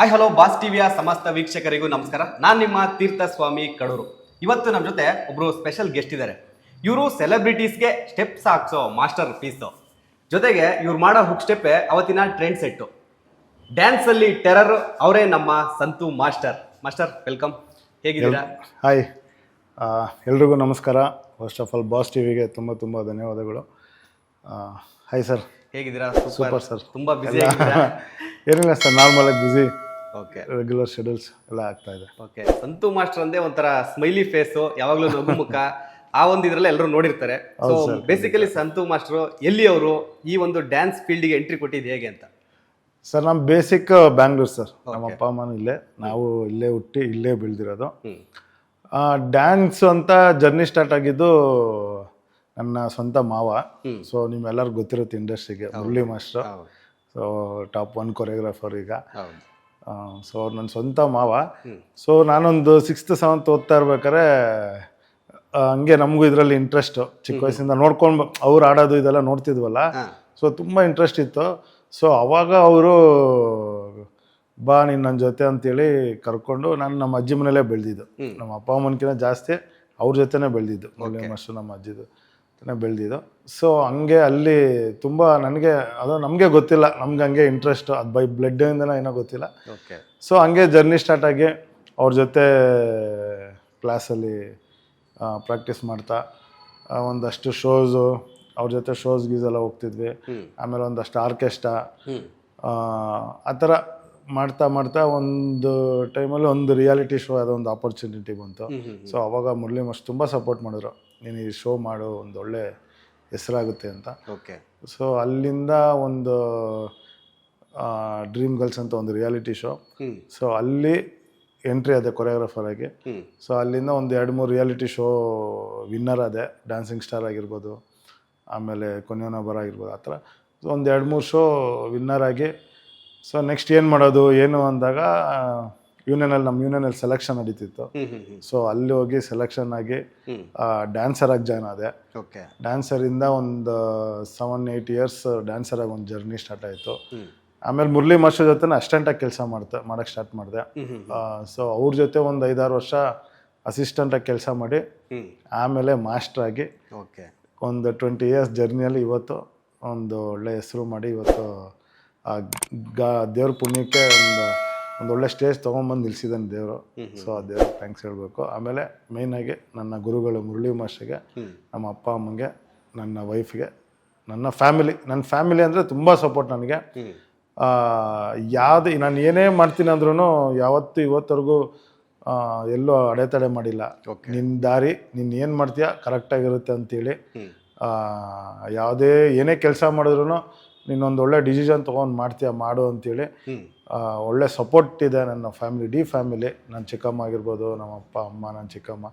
Hi hello boss ಟಿವಿಯ ಸಮಸ್ತ ವೀಕ್ಷಕರಿಗೂ ನಮಸ್ಕಾರ. ನಾನು ನಿಮ್ಮ ತೀರ್ಥಸ್ವಾಮಿ ಕಡೂರು. ಇವತ್ತು ನಮ್ಮ ಜೊತೆ ಒಬ್ಬರು ಸ್ಪೆಷಲ್ ಗೆಸ್ಟ್ ಇದ್ದಾರೆ. ಇವರು ಸೆಲೆಬ್ರಿಟೀಸ್ಗೆ ಸ್ಟೆಪ್ಸ್ ಹಾಕ್ಸೋ ಮಾಸ್ಟರ್ ಪೀಸು. ಜೊತೆಗೆ ಇವ್ರು ಮಾಡೋ ಹುಕ್ ಸ್ಟೆಪ್ಪೇ ಅವತ್ತಿನ ಟ್ರೆಂಡ್ ಸೆಟ್ಟು. ಡ್ಯಾನ್ಸಲ್ಲಿ ಟೆರರ್ ಅವರೇ ನಮ್ಮ ಸಂತು ಮಾಸ್ಟರ್. ಮಾಸ್ಟರ್ ವೆಲ್ಕಮ್, ಹೇಗಿದ್ದೀರಾ? ಹಾಯ್, ಎಲ್ರಿಗೂ ನಮಸ್ಕಾರ. ಫಸ್ಟ್ ಆಫ್ ಆಲ್ ಬಾಸ್ ಟಿವಿಗೆ ತುಂಬ ತುಂಬ ಧನ್ಯವಾದಗಳು. ಹಾಯ್ ಸರ್, ಹೇಗಿದ್ದೀರಾ? Super sir. ತುಂಬ ಬ್ಯುಸಿ ಆಗಿದ್ದೀರಾ? ಏನಿಲ್ಲ ಸರ್, ನಾರ್ಮಲಾಗಿ ಬ್ಯುಸಿ, ಓಕೆ, ರೆಗ್ಯುಲರ್ ಶೆಡ್ಯೂಲ್ಸ್ ಎಲ್ಲ ಆಗ್ತಾ ಇದೆ. ಓಕೆ. ಸಂತು ಮಾಸ್ಟರ್ ಅಂದೇ ಒಂಥರ ಸ್ಮೈಲಿ ಫೇಸು, ಯಾವಾಗಲೂ ನಗುಮುಖ, ಆ ಒಂದು ಇದ್ರಲ್ಲಿ ಎಲ್ಲರೂ ನೋಡಿರ್ತಾರೆ. ಸೊ ಬೇಸಿಕಲಿ ಸಂತು ಮಾಸ್ಟರ್ ಎಲ್ಲಿ ಅವರು ಈ ಒಂದು ಡ್ಯಾನ್ಸ್ ಫೀಲ್ಡ್ಗೆ ಎಂಟ್ರಿ ಕೊಟ್ಟಿದ್ದು ಹೇಗೆ ಅಂತ? ಸರ್, ನಮ್ಮ ಬೇಸಿಕ್ ಬ್ಯಾಂಗ್ಳೂರ್ ಸರ್. ನಮ್ಮ ಅಪ್ಪ ಅಮ್ಮನೂ ಇಲ್ಲೇ, ನಾವು ಇಲ್ಲೇ ಹುಟ್ಟಿ ಇಲ್ಲೇ ಬೆಳೆದಿರೋದು. ಡ್ಯಾನ್ಸ್ ಅಂತ ಜರ್ನಿ ಸ್ಟಾರ್ಟ್ ಆಗಿದ್ದು ನನ್ನ ಸ್ವಂತ ಮಾವ. ಸೊ ನಿಮ್ಮೆಲ್ಲರಿಗೂ ಗೊತ್ತಿರುತ್ತೆ ಇಂಡಸ್ಟ್ರಿಗೆ, Murali master. So top 1 choreographer ಈಗ. ಸೊ ಅವ್ರು ನನ್ನ ಸ್ವಂತ ಮಾವ. ಸೊ ನಾನೊಂದು 6th 7th ಓದ್ತಾ ಇರ್ಬೇಕಾದ್ರೆ ಹಂಗೆ ನಮಗೂ ಇದರಲ್ಲಿ ಇಂಟ್ರೆಸ್ಟು. ಚಿಕ್ಕ ವಯಸ್ಸಿಂದ ನೋಡ್ಕೊಂಡು ಅವ್ರು ಆಡೋದು ಇದೆಲ್ಲ ನೋಡ್ತಿದ್ವಲ್ಲ, ಸೊ ತುಂಬ ಇಂಟ್ರೆಸ್ಟ್ ಇತ್ತು. ಸೊ ಅವಾಗ ಅವರು ಬಾ ನೀನು ನನ್ನ ಜೊತೆ ಅಂತೇಳಿ ಕರ್ಕೊಂಡು, ನಾನು ನಮ್ಮ ಅಜ್ಜಿ ಮನೇಲೇ ಬೆಳೆದಿದ್ದು. ನಮ್ಮ ಅಪ್ಪ ಅಮ್ಮನಕಿಂತ ಜಾಸ್ತಿ ಅವ್ರ ಜೊತೆನೇ ಬೆಳೆದಿದ್ದು. ಮುರಳಿ ಮಾಸ್ಟರ್ ನಮ್ಮ ಅಜ್ಜಿದು ಬೆಳೆದಿದ್ದು. ಸೊ ಹಂಗೆ ಅಲ್ಲಿ ತುಂಬ ನನಗೆ ಅದು ನಮಗೆ ಗೊತ್ತಿಲ್ಲ, ನಮ್ಗೆ ಹಂಗೆ ಇಂಟ್ರೆಸ್ಟ್, ಅದು ಬೈ ಬ್ಲಡ್ಡಿಂದನೋ ಏನೋ ಗೊತ್ತಿಲ್ಲ. ಸೊ ಹಂಗೆ ಜರ್ನಿ ಸ್ಟಾರ್ಟ್ ಆಗಿ ಅವ್ರ ಜೊತೆ ಕ್ಲಾಸಲ್ಲಿ ಪ್ರಾಕ್ಟೀಸ್ ಮಾಡ್ತಾ ಒಂದಷ್ಟು ಶೋಸು, ಅವ್ರ ಜೊತೆ ಶೋಸ್ ಗೀಸೆಲ್ಲ ಹೋಗ್ತಿದ್ವಿ. ಆಮೇಲೆ ಒಂದಷ್ಟು ಆರ್ಕೆಸ್ಟ್ರಾ, ಆ ಥರ ಮಾಡ್ತಾ ಮಾಡ್ತಾ ಒಂದು ಟೈಮಲ್ಲಿ ಒಂದು ರಿಯಾಲಿಟಿ ಶೋ ಅದೊಂದು ಆಪರ್ಚುನಿಟಿ ಬಂತು. ಸೊ ಅವಾಗ ಮುರಳಿ ಮಾಸ್ಟರ್ ತುಂಬ ಸಪೋರ್ಟ್ ಮಾಡಿದ್ರು, ನೀನು ಈ ಶೋ ಮಾಡು, ಒಂದು ಒಳ್ಳೆ ಹೆಸರಾಗುತ್ತೆ ಅಂತ. ಓಕೆ. ಸೊ ಅಲ್ಲಿಂದ ಒಂದು ಡ್ರೀಮ್ ಗರ್ಲ್ಸ್ ಅಂತ ಒಂದು ರಿಯಾಲಿಟಿ ಶೋ. ಸೊ ಅಲ್ಲಿ ಎಂಟ್ರಿ ಆದೆ ಕೊರಿಯೋಗ್ರಾಫರ್ ಆಗಿ. ಸೊ ಅಲ್ಲಿಂದ ಒಂದು 2-3 ರಿಯಾಲಿಟಿ ಶೋ ವಿನ್ನರ್ ಆದೆ. ಡ್ಯಾನ್ಸಿಂಗ್ ಸ್ಟಾರ್ ಆಗಿರ್ಬೋದು, ಆಮೇಲೆ ಕೊನೆಯೋನ ಬರ ಆಗಿರ್ಬೋದು, ಆ ಥರ ಒಂದು 2-3 ಶೋ ವಿನ್ನರ್ ಆಗಿ. ಸೊ ನೆಕ್ಸ್ಟ್ ಏನು ಮಾಡೋದು ಏನು ಅಂದಾಗ ನಮ್ಮ ಯೂನಿಯನಲ್ಲಿ ಸೆಲೆಕ್ಷನ್ ನಡೀತಿತ್ತು. ಸೊ ಅಲ್ಲಿ ಹೋಗಿ ಸೆಲೆಕ್ಷನ್ ಆಗಿ ಡ್ಯಾನ್ಸರಾಗಿ ಜಾಯ್ನ್ ಆದೆ. ಡ್ಯಾನ್ಸರಿಂದ ಒಂದು 7-8 ಇಯರ್ಸ್ ಡ್ಯಾನ್ಸರಾಗಿ ಒಂದು ಜರ್ನಿ ಸ್ಟಾರ್ಟ್ ಆಯಿತು. ಆಮೇಲೆ ಮುರಳಿ ಮಾಸ್ಟರ್ ಜೊತೆ ಅಸಿಸ್ಟೆಂಟಾಗಿ ಕೆಲಸ ಮಾಡೋಕ್ಕೆ ಸ್ಟಾರ್ಟ್ ಮಾಡಿದೆ. ಸೊ ಅವ್ರ ಜೊತೆ ಒಂದು 5-6 ವರ್ಷ ಅಸಿಸ್ಟೆಂಟಾಗಿ ಕೆಲಸ ಮಾಡಿ ಆಮೇಲೆ ಮಾಸ್ಟ್ರಾಗಿ ಒಂದು 20 ಇಯರ್ಸ್ ಜರ್ನಿಯಲ್ಲಿ ಇವತ್ತು ಒಂದು ಒಳ್ಳೆ ಹೆಸರು ಮಾಡಿ, ಇವತ್ತು ದೇವ್ರ ಪುಣ್ಯಕ್ಕೆ ಒಂದು ಒಳ್ಳೆ ಸ್ಟೇಜ್ ತೊಗೊಂಬಂದು ನಿಲ್ಸಿದ್ದಾನೆ ದೇವರು. ಸೊ ಆ ದೇವ್ರಿಗೆ ಥ್ಯಾಂಕ್ಸ್ ಹೇಳಬೇಕು. ಆಮೇಲೆ ಮೇಯ್ನಾಗಿ ನನ್ನ ಗುರುಗಳು ಮುರಳಿ ಮಾಸ್ಟರ್ಗೆ, ನಮ್ಮ ಅಪ್ಪ ಅಮ್ಮಂಗೆ, ನನ್ನ ವೈಫ್ಗೆ, ನನ್ನ ಫ್ಯಾಮಿಲಿ ಅಂದರೆ ತುಂಬ ಸಪೋರ್ಟ್ ನನಗೆ. ನಾನು ಏನೇ ಮಾಡ್ತೀನಿ ಅಂದ್ರೂ ಯಾವತ್ತೂ ಇವತ್ತರೆಗೂ ಎಲ್ಲೂ ಅಡೆತಡೆ ಮಾಡಿಲ್ಲ. ನಿನ್ನ ದಾರಿ, ನೀನು ಏನು ಮಾಡ್ತೀಯ ಕರೆಕ್ಟಾಗಿರುತ್ತೆ ಅಂತೇಳಿ, ಏನೇ ಕೆಲಸ ಮಾಡಿದ್ರು ನೀನೊಂದು ಒಳ್ಳೆ ಡಿಸಿಷನ್ ತೊಗೊಂಡು ಮಾಡ್ತೀಯ ಮಾಡು ಅಂತೇಳಿ ಒಳ್ಳೆ ಸಪೋರ್ಟ್ ಇದೆ ನನ್ನ ಫ್ಯಾಮಿಲಿ. ನನ್ನ ಚಿಕ್ಕಮ್ಮ ಆಗಿರ್ಬೋದು, ನಮ್ಮ ಅಪ್ಪ ಅಮ್ಮ, ನನ್ನ ಚಿಕ್ಕಮ್ಮ,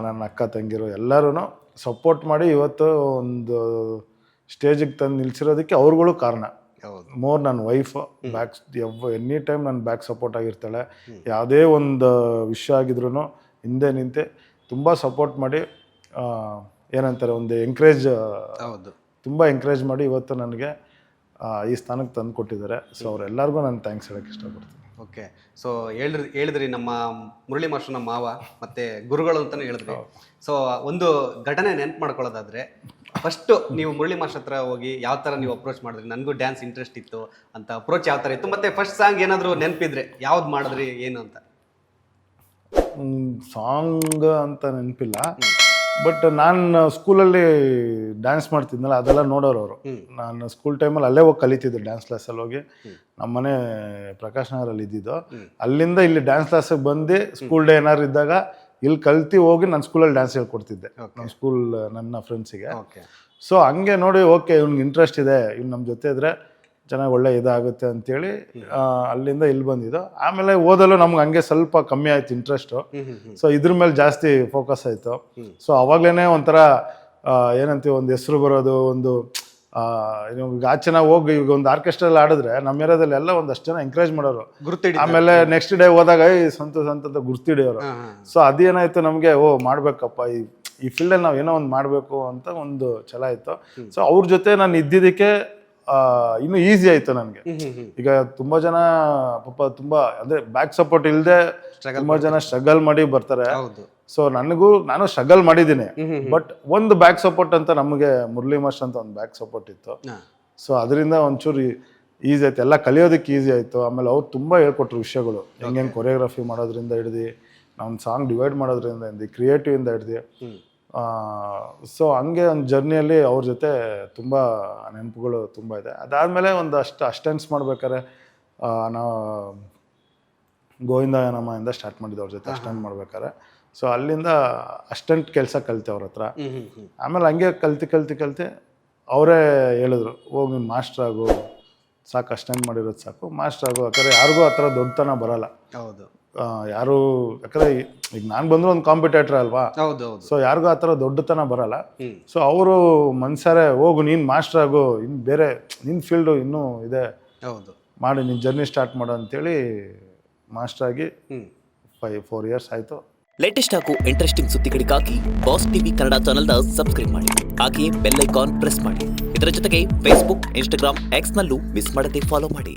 ನನ್ನ ಅಕ್ಕ ತಂಗಿರು ಎಲ್ಲರೂ ಸಪೋರ್ಟ್ ಮಾಡಿ ಇವತ್ತು ಒಂದು ಸ್ಟೇಜಿಗೆ ತಂದು ನಿಲ್ಸಿರೋದಕ್ಕೆ ಅವ್ರುಗಳು ಕಾರಣ. ಮೋರ್ ನನ್ನ ವೈಫ್ ಎನಿ ಟೈಮ್ ನನ್ನ ಬ್ಯಾಕ್ ಸಪೋರ್ಟ್ ಆಗಿರ್ತಾಳೆ. ಯಾವುದೇ ಒಂದು ವಿಷಯ ಆಗಿದ್ರು ಹಿಂದೆ ನಿಂತೆ ತುಂಬ ಸಪೋರ್ಟ್ ಮಾಡಿ, ಏನಂತಾರೆ, ಒಂದು ತುಂಬ ಎಂಕರೇಜ್ ಮಾಡಿ ಇವತ್ತು ನನಗೆ ಈ ಸ್ಥಾನಕ್ಕೆ ತಂದು ಕೊಟ್ಟಿದ್ದಾರೆ. ಸೊ ಅವರೆಲ್ಲರಿಗೂ ನಾನು ಥ್ಯಾಂಕ್ಸ್ ಹೇಳೋಕ್ಕೆ ಇಷ್ಟಪಡ್ತೀನಿ. ಓಕೆ. ಸೊ ಹೇಳಿದ್ರಿ ನಮ್ಮ ಮುರಳಿ ಮಾಸ್ಟರ್ ನಮ್ಮ ಮಾವ ಮತ್ತು ಗುರುಗಳು ಅಂತಲೇ ಹೇಳಿದ್ರಿ. ಸೊ ಒಂದು ಘಟನೆ ನೆನಪು ಮಾಡ್ಕೊಳ್ಳೋದಾದರೆ, ಫಸ್ಟು ನೀವು ಮುರಳಿ ಮಾಸ್ಟರ್ ಹತ್ರ ಹೋಗಿ ಯಾವ ಥರ ನೀವು ಅಪ್ರೋಚ್ ಮಾಡಿದ್ರಿ? ನನಗೂ ಡ್ಯಾನ್ಸ್ ಇಂಟ್ರೆಸ್ಟ್ ಇತ್ತು ಅಂತ ಅಪ್ರೋಚ್ ಯಾವ ಥರ ಇತ್ತು? ಮತ್ತು ಫಸ್ಟ್ ಸಾಂಗ್ ಏನಾದರೂ ನೆನಪಿದ್ರೆ ಯಾವ್ದು ಮಾಡಿದ್ರಿ ಏನು ಅಂತ? ಸಾಂಗ್ ಅಂತ ನೆನಪಿಲ್ಲ, ಬಟ್ ನಾನು ಸ್ಕೂಲಲ್ಲಿ ಡ್ಯಾನ್ಸ್ ಮಾಡ್ತಿದ್ನಲ್ಲ, ಅದೆಲ್ಲ ನೋಡೋರು ಅವರು. ನಾನು ಸ್ಕೂಲ್ ಟೈಮಲ್ಲಿ ಅಲ್ಲೇ ಹೋಗಿ ಕಲಿತಿದ್ದೆ, ಡ್ಯಾನ್ಸ್ ಕ್ಲಾಸಲ್ಲಿ ಹೋಗಿ. ನಮ್ಮನೆ ಪ್ರಕಾಶ್ ನಗರಲ್ಲಿ ಇದ್ದಿದ್ದು. ಅಲ್ಲಿಂದ ಇಲ್ಲಿ ಡ್ಯಾನ್ಸ್ ಕ್ಲಾಸಿಗೆ ಬಂದು ಸ್ಕೂಲ್ ಡೇ ಏನಾದ್ರು ಇದ್ದಾಗ ಇಲ್ಲಿ ಕಲ್ತು ಹೋಗಿ ನಾನು ಸ್ಕೂಲಲ್ಲಿ ಡ್ಯಾನ್ಸ್ ಹೇಳ್ಕೊಡ್ತಿದ್ದೆ ನನ್ನ ಫ್ರೆಂಡ್ಸಿಗೆ. ಸೊ ಹಂಗೆ ನೋಡಿ, ಓಕೆ ಇವ್ನಿಗೆ ಇಂಟ್ರೆಸ್ಟ್ ಇದೆ, ಇವ್ನು ನಮ್ಮ ಜೊತೆ ಇದ್ದರೆ ಚೆನ್ನಾಗಿ ಒಳ್ಳೆ ಇದಾಗುತ್ತೆ ಅಂತೇಳಿ ಅಲ್ಲಿಂದ ಇಲ್ಲಿ ಬಂದಿದ್ದು. ಆಮೇಲೆ ಓದಲು ನಮ್ಗೆ ಹಂಗೆ ಸ್ವಲ್ಪ ಕಮ್ಮಿ ಆಯ್ತು ಇಂಟ್ರೆಸ್ಟು. ಸೊ ಇದ್ರ ಮೇಲೆ ಜಾಸ್ತಿ ಫೋಕಸ್ ಆಯಿತು. ಸೊ ಅವಾಗಲೇ ಒಂಥರ ಏನಂತೀವಿ, ಒಂದು ಹೆಸರು ಬರೋದು, ಒಂದು ಚೆನ್ನಾಗಿ ಹೋಗಿ ಈಗ ಒಂದು ಆರ್ಕೆಸ್ಟ್ರಲ್ಲಿ ಆಡಿದ್ರೆ ನಮ್ಮ ಏರಿಯಾದಲ್ಲಿ ಎಲ್ಲ ಒಂದಷ್ಟು ಜನ ಎಂಕರೇಜ್ ಮಾಡೋರು. ಆಮೇಲೆ ನೆಕ್ಸ್ಟ್ ಡೇ ಹೋದಾಗ ಸಂತ ಗುರ್ತಿಡಿಯೋರು. ಸೊ ಅದೇನಾಯ್ತು ನಮಗೆ, ಮಾಡ್ಬೇಕಪ್ಪ ಈ ಫೀಲ್ಡಲ್ಲಿ ನಾವು ಏನೋ ಒಂದು ಮಾಡಬೇಕು ಅಂತ ಒಂದು ಛಲ ಇತ್ತು. ಸೊ ಅವ್ರ ಜೊತೆ ನಾನು ಇದ್ದಿದ್ದಕ್ಕೆ ಇನ್ನೂ ಈಸಿ ಆಯ್ತು ನನಗೆ. ಈಗ ತುಂಬಾ ಜನ ಪಾಪ ತುಂಬಾ ಅಂದ್ರೆ ಬ್ಯಾಕ್ ಸಪೋರ್ಟ್ ಇಲ್ಲದೆ ತುಂಬಾ ಜನ ಸ್ಟ್ರಗಲ್ ಮಾಡಿ ಬರ್ತಾರೆ. ಸೊ ನಾನು ಸ್ಟ್ರಗಲ್ ಮಾಡಿದ್ದೀನಿ, ಬಟ್ ಒಂದು ಬ್ಯಾಕ್ ಸಪೋರ್ಟ್ ಅಂತ ನಮಗೆ ಮುರಳಿ ಮಾಸ್ಟರ್ ಅಂತ ಒಂದು ಬ್ಯಾಕ್ ಸಪೋರ್ಟ್ ಇತ್ತು. ಸೊ ಅದರಿಂದ ಒಂಚೂರು ಈಸಿ ಆಯ್ತು, ಎಲ್ಲ ಕಲಿಯೋದಕ್ಕೆ ಈಸಿ ಆಯ್ತು. ಆಮೇಲೆ ಅವ್ರು ತುಂಬಾ ಹೇಳ್ಕೊಟ್ರು ವಿಷಯಗಳು, ಹೆಂಗೆ ಕೊರಿಯೋಗ್ರಫಿ ಮಾಡೋದ್ರಿಂದ ಹಿಡ್ದು ನಾವು ಸಾಂಗ್ ಡಿವೈಡ್ ಮಾಡೋದ್ರಿಂದ ಹಿಡ್ದು ಕ್ರಿಯೇಟಿವ್ ಇಂದ ಹಿಡ್ದು. ಸೊ ಹಂಗೆ ಒಂದು ಜರ್ನಿಯಲ್ಲಿ ಅವ್ರ ಜೊತೆ ತುಂಬ ನೆನಪುಗಳು ತುಂಬ ಇದೆ. ಅದಾದಮೇಲೆ ಒಂದಷ್ಟು ಅಸ್ಟೆಂಟ್ಸ್ ಮಾಡ್ಬೇಕಾದ್ರೆ ನಾವು ಗೋವಿಂದನಮದಿಂದ ಸ್ಟಾರ್ಟ್ ಮಾಡಿದ್ದೆ ಅವ್ರ ಜೊತೆ ಅಸ್ಟೆಂಟ್ ಮಾಡ್ಬೇಕಾದ್ರೆ. ಸೊ ಅಲ್ಲಿಂದ ಅಸ್ಟೆಂಟ್ ಕೆಲಸ ಕಲಿತೆ ಅವ್ರ ಹತ್ರ. ಆಮೇಲೆ ಹಂಗೆ ಕಲ್ತಿ ಅವರೇ ಹೇಳಿದ್ರು, ಹೋಗಿ ನೀನು ಮಾಸ್ಟರ್ ಆಗು, ಸಾಕು ಅಸ್ಟೆಂಟ್ ಮಾಡಿರೋದು ಸಾಕು, ಮಾಸ್ಟರ್ ಆಗು. ಯಾಕಂದರೆ ಯಾರಿಗೂ ಆ ಥರ ದೊಡ್ಡತನ ಬರಲ್ಲ. ಹೌದು, ಯಾರು ಯಾಕಂದ್ರೆ ಈಗ ನಾನು ಬಂದ್ರು ಒಂದು ಕಾಂಪಿಟೇಟರ್ ಅಲ್ವಾ. ಸೊ ಯಾರಿಗೂ ಆ ಥರ ದೊಡ್ಡತನ ಬರಲ್ಲ. ಸೊ ಅವರು ಮನ್ಸಾರೆ ಹೋಗು ನೀನು ಮಾಸ್ಟರ್ ಆಗು, ಇನ್ನು ಬೇರೆ ನಿನ್ನ ಫೀಲ್ಡು ಇನ್ನೂ ಇದೆ, ಮಾಡಿ ನಿನ್ನ ಜರ್ನಿ ಸ್ಟಾರ್ಟ್ ಮಾಡು ಅಂತೇಳಿ ಮಾಸ್ಟರ್ ಆಗಿ 4 years ಆಯಿತು. ಲೇಟೆಸ್ಟ್ ಹಾಗೂ ಇಂಟ್ರೆಸ್ಟಿಂಗ್ ಸುದ್ದಿಗಳಿಗಾಗಿ ಬಾಸ್ ಟಿವಿ ಕನ್ನಡ ಚಾನೆಲ್ನ ಸಬ್ಸ್ಕ್ರೈಬ್ ಮಾಡಿ, ಹಾಗೆಯೇ ಬೆಲ್ ಐಕಾನ್ ಪ್ರೆಸ್ ಮಾಡಿ. ಇದರ ಜೊತೆಗೆ ಫೇಸ್ಬುಕ್, ಇನ್ಸ್ಟಾಗ್ರಾಮ್, ಎಕ್ಸ್ನಲ್ಲೂ ಮಿಸ್ ಮಾಡದೆ ಫಾಲೋ ಮಾಡಿ.